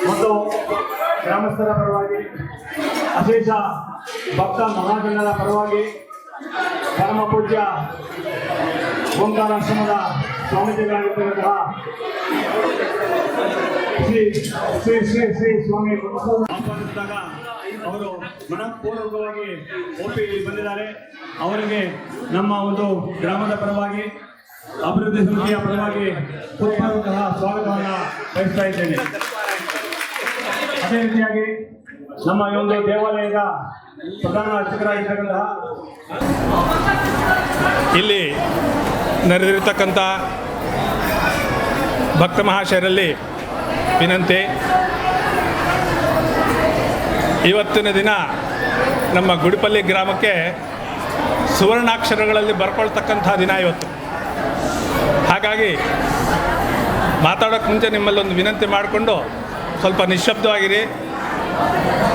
ಮತ್ತು ಗ್ರಾಮಸ್ಥರ ಪರವಾಗಿ ಅಶೇಷ ಭಕ್ತ ಮಹಾಜನರ ಪರವಾಗಿ ಪರಮ ಪೂಜ್ಯ ಓಂಕಾರಾಶ್ರಮದ ಸ್ವಾಮೀಜಿಗಳಾಗಿರ್ತಕ್ಕಂತಹ ಶ್ರೀ ಶ್ರೀ ಶ್ರೀ ಶ್ರೀ ಸ್ವಾಮಿ ಆಹ್ವಾನಿಸಿದಾಗ ಅವರು ಮನಪೂರ್ವಕವಾಗಿ ಒಪ್ಪಿ ಬಂದಿದ್ದಾರೆ. ಅವರಿಗೆ ನಮ್ಮ ಒಂದು ಗ್ರಾಮದ ಪರವಾಗಿ ಅಭಿವೃದ್ಧಿ ಸಮಿತಿಯ ಪರವಾಗಿ ಪೂರ್ವಕಃ ಸ್ವಾಗತವನ್ನು ಬಯಸ್ತಾ ಇದ್ದೇನೆ. ಅದೇ ರೀತಿಯಾಗಿ ನಮ್ಮ ಈ ಒಂದು ದೇವಾಲಯದ ಪ್ರಧಾನ ಅರ್ಚಕರಾಗಿರ್ತಕ್ಕಂತಹ ಇಲ್ಲಿ ನಡೆದಿರತಕ್ಕಂಥ ಭಕ್ತ ಮಹಾಶಯರಲ್ಲಿ ವಿನಂತಿ, ಇವತ್ತಿನ ದಿನ ನಮ್ಮ ಗುಡಿಪಲ್ಲಿ ಗ್ರಾಮಕ್ಕೆ ಸುವರ್ಣಾಕ್ಷರಗಳಲ್ಲಿ ಬರ್ಕೊಳ್ತಕ್ಕಂಥ ದಿನ ಇವತ್ತು. ಹಾಗಾಗಿ ಮಾತಾಡೋಕ್ಕೆ ಮುಂಚೆ ನಿಮ್ಮಲ್ಲೊಂದು ವಿನಂತಿ ಮಾಡಿಕೊಂಡು ಸ್ವಲ್ಪ ನಿಶ್ಶಬ್ದವಾಗಿರಿ.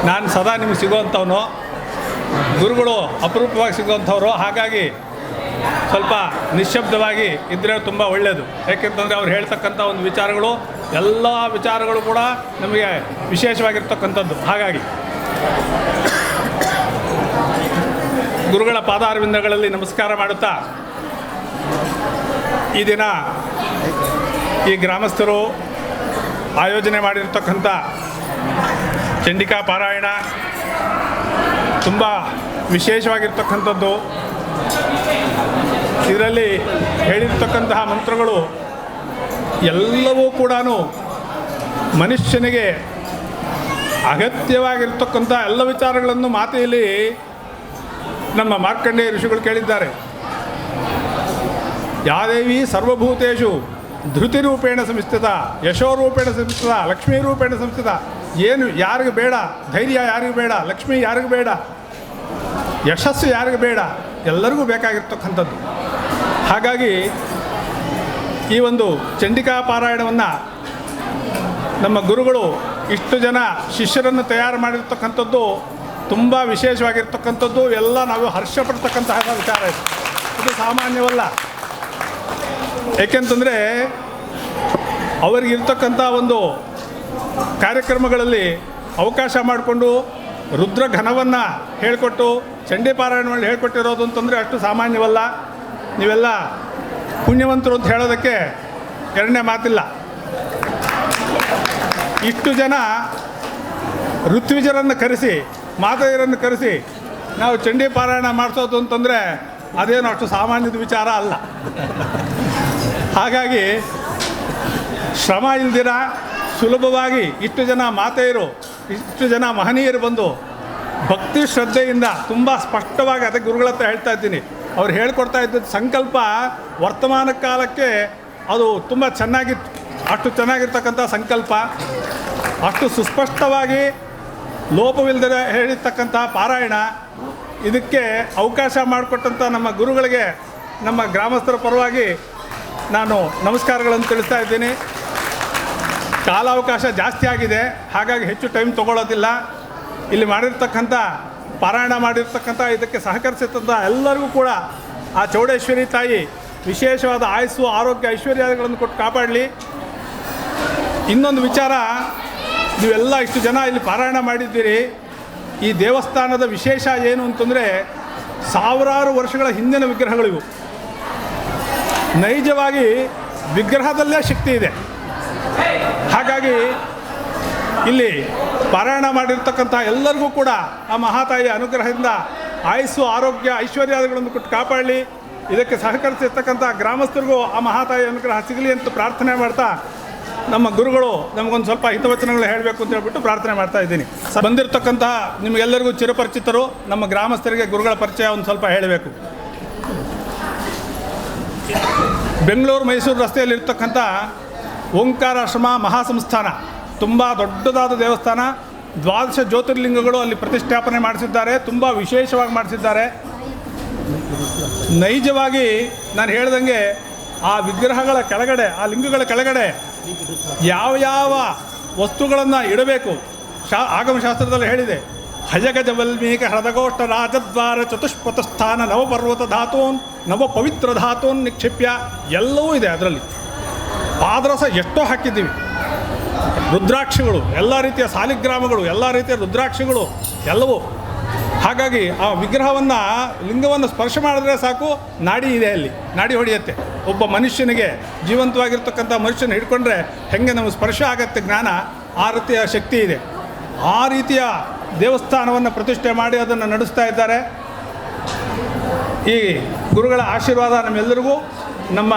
ನಾನು ಸದಾ ನಿಮಗೆ ಸಿಗುವಂಥವನು, ಗುರುಗಳು ಅಪರೂಪವಾಗಿ ಸಿಗುವಂಥವ್ರು. ಹಾಗಾಗಿ ಸ್ವಲ್ಪ ನಿಶ್ಶಬ್ದವಾಗಿ ಇದ್ದರೆ ತುಂಬ ಒಳ್ಳೆಯದು. ಯಾಕೆಂತಂದರೆ ಅವ್ರು ಹೇಳ್ತಕ್ಕಂಥ ಒಂದು ವಿಚಾರಗಳು ಎಲ್ಲ ವಿಚಾರಗಳು ಕೂಡ ನಮಗೆ ವಿಶೇಷವಾಗಿರ್ತಕ್ಕಂಥದ್ದು. ಹಾಗಾಗಿ ಗುರುಗಳ ಪಾದಾರವಿಂದಗಳಲ್ಲಿ ನಮಸ್ಕಾರ ಮಾಡುತ್ತಾ, ಈ ದಿನ ಈ ಗ್ರಾಮಸ್ಥರು ಆಯೋಜನೆ ಮಾಡಿರ್ತಕ್ಕಂಥ ಚಂಡಿಕಾ ಪಾರಾಯಣ ತುಂಬ ವಿಶೇಷವಾಗಿರ್ತಕ್ಕಂಥದ್ದು. ಇದರಲ್ಲಿ ಹೇಳಿರ್ತಕ್ಕಂತಹ ಮಂತ್ರಗಳು ಎಲ್ಲವೂ ಕೂಡ ಮನುಷ್ಯನಿಗೆ ಅಗತ್ಯವಾಗಿರ್ತಕ್ಕಂಥ ಎಲ್ಲ ವಿಚಾರಗಳನ್ನು ಮಾತೆಯಲ್ಲಿ ನಮ್ಮ ಮಾರ್ಕಂಡೇಯ ಋಷಿಗಳು ಕೇಳಿದ್ದಾರೆ. ಯಾದೇವಿ ಸರ್ವಭೂತೇಷು ಧೃತಿರೂಪೇಣ ಸಂಸ್ಥಿತ, ಯಶೋರೂಪೇಣ ಸಂಸ್ಥಿತ, ಲಕ್ಷ್ಮೀರೂಪೇಣ ಸಂಸ್ಥಿತ. ಏನು ಯಾರಿಗೂ ಬೇಡ, ಧೈರ್ಯ ಯಾರಿಗೂ ಬೇಡ, ಲಕ್ಷ್ಮಿ ಯಾರಿಗೂ ಬೇಡ, ಯಶಸ್ಸು ಯಾರಿಗೂ ಬೇಡ, ಎಲ್ಲರಿಗೂ ಬೇಕಾಗಿರ್ತಕ್ಕಂಥದ್ದು. ಹಾಗಾಗಿ ಈ ಒಂದು ಚಂಡಿಕಾ ಪಾರಾಯಣವನ್ನು ನಮ್ಮ ಗುರುಗಳು ಇಷ್ಟು ಜನ ಶಿಷ್ಯರನ್ನು ತಯಾರು ಮಾಡಿರ್ತಕ್ಕಂಥದ್ದು ತುಂಬ ವಿಶೇಷವಾಗಿರ್ತಕ್ಕಂಥದ್ದು. ಎಲ್ಲ ನಾವು ಹರ್ಷಪಡ್ತಕ್ಕಂತಹ ವಿಚಾರ ಇದು ಸಾಮಾನ್ಯವಲ್ಲ. ಏಕೆಂತಂದರೆ ಅವರಿಗಿರ್ತಕ್ಕಂಥ ಒಂದು ಕಾರ್ಯಕ್ರಮಗಳಲ್ಲಿ ಅವಕಾಶ ಮಾಡಿಕೊಂಡು ರುದ್ರ ಘನವನ್ನು ಹೇಳಿಕೊಟ್ಟು ಚಂಡಿ ಪಾರಾಯಣವನ್ನು ಹೇಳಿಕೊಟ್ಟಿರೋದು ಅಂತಂದರೆ ಅಷ್ಟು ಸಾಮಾನ್ಯವಲ್ಲ. ನೀವೆಲ್ಲ ಪುಣ್ಯವಂತರು ಅಂತ ಹೇಳೋದಕ್ಕೆ ಎರಡನೇ ಮಾತಿಲ್ಲ. ಇಷ್ಟು ಜನ ಋತ್ವಿಜರನ್ನು ಕರೆಸಿ, ಮಾತೆಯರನ್ನು ಕರೆಸಿ ನಾವು ಚಂಡಿ ಪಾರಾಯಣ ಮಾಡಿಸೋದು ಅಂತಂದರೆ ಅದೇನು ಅಷ್ಟು ಸಾಮಾನ್ಯದ ವಿಚಾರ ಅಲ್ಲ. ಹಾಗಾಗಿ ಶ್ರಮ ಇಲ್ದಿರ ಸುಲಭವಾಗಿ ಇಷ್ಟು ಜನ ಮಾತೆಯರು, ಇಷ್ಟು ಜನ ಮಹನೀಯರು ಬಂದು ಭಕ್ತಿ ಶ್ರದ್ಧೆಯಿಂದ ತುಂಬ ಸ್ಪಷ್ಟವಾಗಿ ಅದಕ್ಕೆ ಗುರುಗಳ ಹತ್ರ ಹೇಳ್ತಾ ಇದ್ದೀನಿ. ಅವ್ರು ಹೇಳ್ಕೊಡ್ತಾ ಇದ್ದದ್ದು ಸಂಕಲ್ಪ ವರ್ತಮಾನ ಕಾಲಕ್ಕೆ ಅದು ತುಂಬ ಚೆನ್ನಾಗಿತ್ತು. ಅಷ್ಟು ಚೆನ್ನಾಗಿರ್ತಕ್ಕಂಥ ಸಂಕಲ್ಪ, ಅಷ್ಟು ಸುಸ್ಪಷ್ಟವಾಗಿ ಲೋಪವಿಲ್ಲದೆ ಹೇಳಿರ್ತಕ್ಕಂಥ ಪಾರಾಯಣ. ಇದಕ್ಕೆ ಅವಕಾಶ ಮಾಡಿಕೊಟ್ಟಂಥ ನಮ್ಮ ಗುರುಗಳಿಗೆ ನಮ್ಮ ಗ್ರಾಮಸ್ಥರ ಪರವಾಗಿ ನಾನು ನಮಸ್ಕಾರಗಳನ್ನು ತಿಳಿಸ್ತಾ ಇದ್ದೀನಿ. ಕಾಲಾವಕಾಶ ಜಾಸ್ತಿ ಆಗಿದೆ, ಹಾಗಾಗಿ ಹೆಚ್ಚು ಟೈಮ್ ತೊಗೊಳ್ಳೋದಿಲ್ಲ. ಇಲ್ಲಿ ಮಾಡಿರ್ತಕ್ಕಂಥ ಪಾರಾಯಣ ಮಾಡಿರ್ತಕ್ಕಂಥ ಇದಕ್ಕೆ ಸಹಕರಿಸಿದಂಥ ಎಲ್ಲರಿಗೂ ಕೂಡ ಆ ಚೌಡೇಶ್ವರಿ ತಾಯಿ ವಿಶೇಷವಾದ ಆಯುಸ್ಸು, ಆರೋಗ್ಯ, ಐಶ್ವರ್ಯಗಳನ್ನು ಕೊಟ್ಟು ಕಾಪಾಡಲಿ. ಇನ್ನೊಂದು ವಿಚಾರ, ನೀವೆಲ್ಲ ಇಷ್ಟು ಜನ ಇಲ್ಲಿ ಪಾರಾಯಣ ಮಾಡಿದ್ದೀರಿ. ಈ ದೇವಸ್ಥಾನದ ವಿಶೇಷ ಏನು ಅಂತಂದರೆ ಸಾವಿರಾರು ವರ್ಷಗಳ ಹಿಂದಿನ ವಿಗ್ರಹಗಳಿವು. ನೈಜವಾಗಿ ವಿಗ್ರಹದಲ್ಲೇ ಶಕ್ತಿ ಇದೆ. ಹಾಗಾಗಿ ಇಲ್ಲಿ ಪಾರಾಯಣ ಮಾಡಿರ್ತಕ್ಕಂಥ ಎಲ್ಲರಿಗೂ ಕೂಡ ಆ ಮಹಾತಾಯಿಯ ಅನುಗ್ರಹದಿಂದ ಆಯುಸ್ಸು, ಆರೋಗ್ಯ, ಐಶ್ವರ್ಯಗಳನ್ನು ಕೊಟ್ಟು ಕಾಪಾಡಲಿ. ಇದಕ್ಕೆ ಸಹಕರಿಸಿರ್ತಕ್ಕಂಥ ಗ್ರಾಮಸ್ಥರಿಗೂ ಆ ಮಹಾತಾಯಿಯ ಅನುಗ್ರಹ ಸಿಗಲಿ ಅಂತ ಪ್ರಾರ್ಥನೆ ಮಾಡ್ತಾ ನಮ್ಮ ಗುರುಗಳು ನಮಗೊಂದು ಸ್ವಲ್ಪ ಹಿತವಚನಗಳು ಹೇಳಬೇಕು ಅಂತ ಹೇಳ್ಬಿಟ್ಟು ಪ್ರಾರ್ಥನೆ ಮಾಡ್ತಾ ಇದ್ದೀನಿ. ಬಂದಿರತಕ್ಕಂತಹ ನಿಮಗೆಲ್ಲರಿಗೂ ಚಿರಪರಿಚಿತರು ನಮ್ಮ ಗ್ರಾಮಸ್ಥರಿಗೆ ಗುರುಗಳ ಪರಿಚಯ ಒಂದು ಸ್ವಲ್ಪ ಹೇಳಬೇಕು. ಬೆಂಗಳೂರು ಮೈಸೂರು ರಸ್ತೆಯಲ್ಲಿರ್ತಕ್ಕಂಥ ಓಂಕಾರಾಶ್ರಮ ಮಹಾಸಂಸ್ಥಾನ ತುಂಬ ದೊಡ್ಡದಾದ ದೇವಸ್ಥಾನ. 12 ಜ್ಯೋತಿರ್ಲಿಂಗಗಳು ಅಲ್ಲಿ ಪ್ರತಿಷ್ಠಾಪನೆ ಮಾಡಿಸಿದ್ದಾರೆ, ತುಂಬ ವಿಶೇಷವಾಗಿ ಮಾಡಿಸಿದ್ದಾರೆ. ನೈಜವಾಗಿ ನಾನು ಹೇಳ್ದಂಗೆ ಆ ವಿಗ್ರಹಗಳ ಕೆಳಗಡೆ, ಆ ಲಿಂಗಗಳ ಕೆಳಗಡೆ ಯಾವ ವಸ್ತುಗಳನ್ನು ಇಡಬೇಕು ಆಗಮಶಾಸ್ತ್ರದಲ್ಲಿ ಹೇಳಿದೆ. ಹಜಗಜ ವಲ್ಮೀಕ ಹೃದಗೋಷ್ಠ ರಾಜದ್ವಾರ ಚತುಷ್ಪಥಸ್ಥಾನ ನವಪರ್ವತ ಧಾತೂನ್ ನವ ಪವಿತ್ರ ಧಾತೂನ್ ನಿಕ್ಷಿಪ್ಯ ಎಲ್ಲವೂ ಇದೆ ಅದರಲ್ಲಿ. ಪಾದರಸ ಎಷ್ಟೋ ಹಾಕಿದ್ದೀವಿ. ರುದ್ರಾಕ್ಷಿಗಳು, ಎಲ್ಲ ರೀತಿಯ ಸಾಲಿಗ್ರಾಮಗಳು, ಎಲ್ಲ ರೀತಿಯ ರುದ್ರಾಕ್ಷಿಗಳು ಎಲ್ಲವೂ. ಹಾಗಾಗಿ ಆ ವಿಗ್ರಹವನ್ನು, ಲಿಂಗವನ್ನು ಸ್ಪರ್ಶ ಮಾಡಿದ್ರೆ ಸಾಕು ನಾಡಿ ಇದೆ ಅಲ್ಲಿ, ನಾಡಿ ಹೊಡೆಯುತ್ತೆ. ಒಬ್ಬ ಮನುಷ್ಯನಿಗೆ, ಜೀವಂತವಾಗಿರ್ತಕ್ಕಂಥ ಮನುಷ್ಯನ ಹಿಡ್ಕೊಂಡ್ರೆ ಹೆಂಗೆ ನಮಗೆ ಸ್ಪರ್ಶ ಆಗತ್ತೆ ಜ್ಞಾನ, ಆ ರೀತಿಯ ಶಕ್ತಿ ಇದೆ. ಆ ರೀತಿಯ ದೇವಸ್ಥಾನವನ್ನು ಪ್ರತಿಷ್ಠೆ ಮಾಡಿ ಅದನ್ನು ನಡೆಸ್ತಾ ಇದ್ದಾರೆ. ಈ ಗುರುಗಳ ಆಶೀರ್ವಾದ ನಮ್ಮೆಲ್ಲರಿಗೂ, ನಮ್ಮ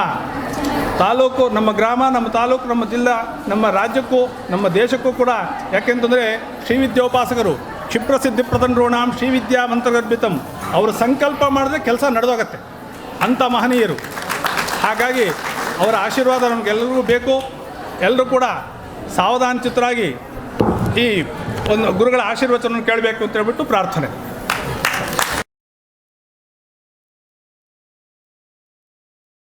ತಾಲೂಕು, ನಮ್ಮ ಗ್ರಾಮ, ನಮ್ಮ ತಾಲೂಕು, ನಮ್ಮ ಜಿಲ್ಲಾ, ನಮ್ಮ ರಾಜ್ಯಕ್ಕೂ, ನಮ್ಮ ದೇಶಕ್ಕೂ ಕೂಡ. ಯಾಕೆಂತಂದರೆ ಶ್ರೀವಿದ್ಯೋಪಾಸಕರು ಕ್ಷಿಪ್ರಸಿದ್ಧಿ ಪ್ರತಂಡ್ರೋಣಾಂ ಶ್ರೀವಿದ್ಯಾ ಮಂತ್ರಗರ್ಭಿತಂ, ಅವರು ಸಂಕಲ್ಪ ಮಾಡಿದ್ರೆ ಕೆಲಸ ನಡೆದೋಗತ್ತೆ, ಅಂಥ ಮಹನೀಯರು. ಹಾಗಾಗಿ ಅವರ ಆಶೀರ್ವಾದ ನಮಗೆಲ್ಲರಿಗೂ ಬೇಕು. ಎಲ್ಲರೂ ಕೂಡ ಸಾವಧಾನಚಿತ್ತರಾಗಿ ಈ ಒಂದು ಗುರುಗಳ ಆಶೀರ್ವಚನವನ್ನು ಕೇಳಬೇಕು ಅಂತ ಹೇಳ್ಬಿಟ್ಟು ಪ್ರಾರ್ಥನೆ.